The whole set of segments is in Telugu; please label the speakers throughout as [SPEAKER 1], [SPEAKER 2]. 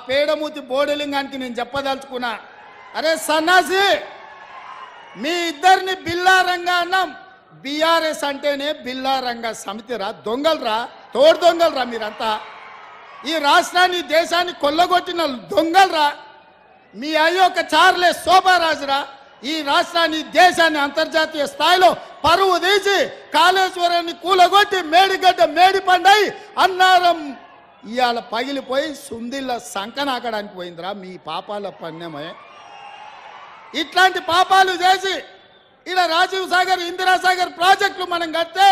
[SPEAKER 1] పేడమూతి బోడలింగానికి నేను చెప్పదలుచుకున్నా, అరే సన్నాసి, మీ ఇద్దరిని బిల్లారంగా అన్నాం. బీఆర్ఎస్ అంటేనే బిల్లారంగా సమితిరా, దొంగలరా, తోడు దొంగలరా మీరంతా. ఈ రాష్ట్రాన్ని దేశాన్ని కొల్లగొట్టిన దొంగలరా. మీ అయ్యొక్క చార్లే శోభారాజురా. ఈ రాష్ట్రాన్ని దేశాన్ని అంతర్జాతీయ స్థాయిలో పరువు తీసి కాళేశ్వరాన్ని కూలగొట్టి మేడిగడ్డ మేడిపండై అన్నారం ఇవాళ పగిలిపోయి సుందిళ్ళ సంకనాకడానికి పోయిందిరా. మీ పాపాల పన్నెమే. ఇట్లాంటి పాపాలు చేసి ఇలా రాజీవ్ సాగర్, ఇందిరాసాగర్ ప్రాజెక్టులు మనం కడితే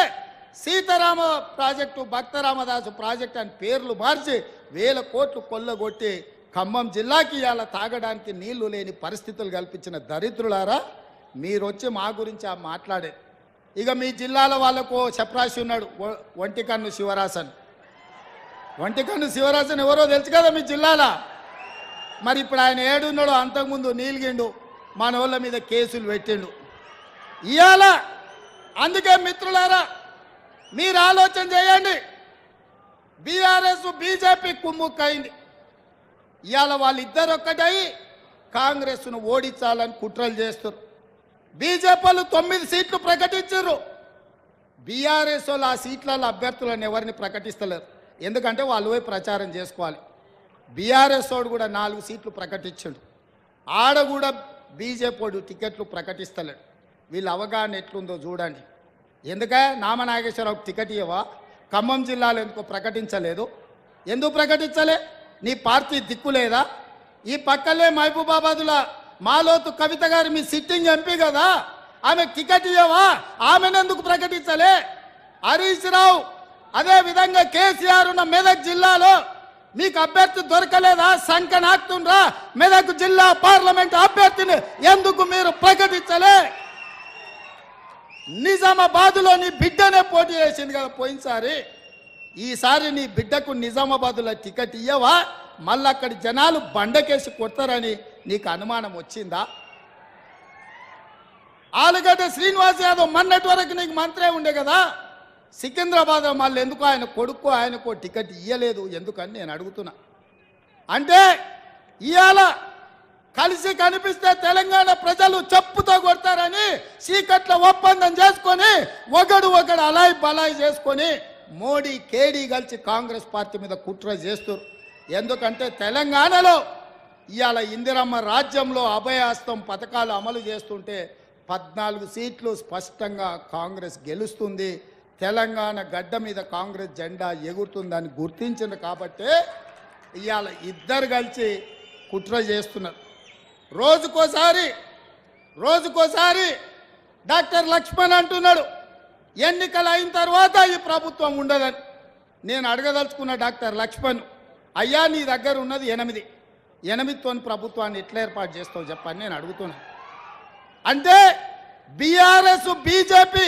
[SPEAKER 1] సీతారామ ప్రాజెక్టు, భక్తరామదాసు ప్రాజెక్టు అని పేర్లు మార్చి 1000 కోట్లు కొల్లగొట్టి ఖమ్మం జిల్లాకి ఇవాళ తాగడానికి నీళ్లు లేని పరిస్థితులు కల్పించిన దరిద్రులారా, మీరు వచ్చి మా గురించి మాట్లాడే. ఇక మీ జిల్లాల వాళ్ళకు చప్రాసి ఉన్నాడు, ఒంటికన్ను శివరాసన్. ఒంటికన్ను శివరాసన్ ఎవరో తెలుసు కదా మీ జిల్లాల. మరి ఇప్పుడు ఆయన ఏడున్నాడు, అంతకుముందు నీలిగిండు, మన వాళ్ళ మీద కేసులు పెట్టిండు ఇవాళ. అందుకే మిత్రులారా, మీరు ఆలోచన చేయండి. బీఆర్ఎస్ బీజేపీ కుమ్ముక్కైంది. ఇవాళ వాళ్ళిద్దరు ఒక్కటై కాంగ్రెస్ను ఓడించాలని కుట్రలు చేస్తారు. బీజేపీ వాళ్ళు 9 సీట్లు ప్రకటించారు. బీఆర్ఎస్ వాళ్ళు ఆ సీట్లలో అభ్యర్థులను ఎవరిని ప్రకటిస్తలేరు, ఎందుకంటే వాళ్ళు పోయి ప్రచారం చేసుకోవాలి. బీఆర్ఎస్ వాడు కూడా 4 సీట్లు ప్రకటించాడు. ఆడ కూడా బీజేపీ వాడు టికెట్లు ప్రకటిస్తలేడు. వీళ్ళ అవగాహన ఎట్లుందో చూడండి. ఎందుకే నామనాగేశ్వరరావుకి టికెట్ ఇవ్వవా? ఖమ్మం జిల్లాలో ఎందుకో ప్రకటించలేదు? ఎందుకు ప్రకటించలే? నీ పార్టీ దిక్కు లేదా? ఈ పక్కలే మహబూబాబాదుల మాలోతు కవిత గారు మీ సిట్టింగ్ ఎంపీ కదా, ఆమె టికెట్ ఇవ్వవా? ఆమెనెందుకు ప్రకటించలే? హరీష్ రావు అదే విధంగా కేసీఆర్ ఉన్న మెదక్ జిల్లాలో మీకు అభ్యర్థి దొరకలేదా? సంకనాక్తుండ్రా. మెదక్ జిల్లా పార్లమెంట్ అభ్యర్థిని ఎందుకు మీరు ప్రకటించలే? నిజామాబాద్లో నీ బిడ్డనే పోటీ చేసింది కదా పోయినసారి. ఈసారి నీ బిడ్డకు నిజామాబాద్లో టికెట్ ఇయ్యవా? మళ్ళీ అక్కడి జనాలు బండకేసి కొడతారని నీకు అనుమానం వచ్చిందా? ఆలుగడ్డ శ్రీనివాస్ యాదవ్ మొన్నటి వరకు నీకు మంత్రే ఉండే కదా. సికింద్రాబాద్ మళ్ళీ ఎందుకు ఆయన కొడుకు ఆయనకు టికెట్ ఇయ్యలేదు ఎందుకని నేను అడుగుతున్నా. అంటే ఇవాళ కలిసి కనిపిస్తే తెలంగాణ ప్రజలు చెప్పుతో కొడతారని చీకట్ల ఒప్పందం చేసుకొని ఒకడు అలాయి బలాయి చేసుకొని మోడీ కేడీ కలిసి కాంగ్రెస్ పార్టీ మీద కుట్ర చేస్తారు. ఎందుకంటే తెలంగాణలో ఇవాళ ఇందిరమ్మ రాజ్యంలో అభయహస్తం పథకాలు అమలు చేస్తుంటే 14 సీట్లు స్పష్టంగా కాంగ్రెస్ గెలుస్తుంది. తెలంగాణ గడ్డ మీద కాంగ్రెస్ జెండా ఎగురుతుందని గుర్తించింది కాబట్టే ఇవాళ ఇద్దరు కలిసి కుట్ర చేస్తున్నారు. రోజుకోసారి డాక్టర్ లక్ష్మణ్ అంటున్నాడు ఎన్నికలు అయిన తర్వాత ఈ ప్రభుత్వం ఉండదని. నేను అడగదలుచుకున్న డాక్టర్ లక్ష్మణ్, అయ్యా నీ దగ్గర ఉన్నది 8 ప్రభుత్వాన్ని ఎట్లా ఏర్పాటు చేస్తావు చెప్పని నేను అడుగుతున్నా. అంటే బీఆర్ఎస్ బీజేపీ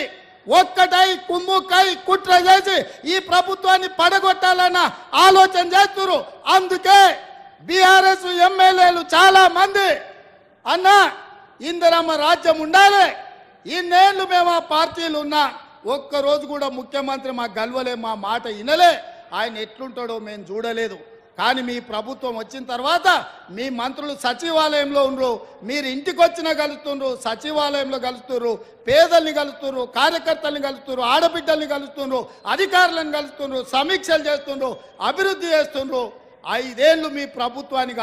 [SPEAKER 1] ఒక్కటై కుమ్ముకై కుట్ర చేసి ఈ ప్రభుత్వాన్ని పడగొట్టాలన్న ఆలోచన చేస్తున్నారు. అందుకే బీఆర్ఎస్ ఎమ్మెల్యేలు చాలా మంది అన్నా ఇందిరమ్మ రాజ్యం ఉండాలి, ఇన్నేళ్ళు మేము ఆ పార్టీలు ఉన్నా ఒక్కరోజు కూడా ముఖ్యమంత్రి మా గల్వలే, మా మాట వినలే, ఆయన ఎట్లుంటాడో మేము చూడలేదు. కానీ మీ ప్రభుత్వం వచ్చిన తర్వాత మీ మంత్రులు సచివాలయంలో ఉండరు, మీరు ఇంటికి వచ్చినా కలుస్తున్నారు, సచివాలయంలో కలుస్తున్నారు, పేదల్ని కలుస్తున్నారు, కార్యకర్తల్ని కలుస్తున్నారు, ఆడబిడ్డల్ని కలుస్తున్నారు, అధికారులను కలుస్తున్నారు, సమీక్షలు చేస్తున్నారు, అభివృద్ధి చేస్తున్నారు. 5 ఏళ్ళు మీ ప్రభుత్వానికి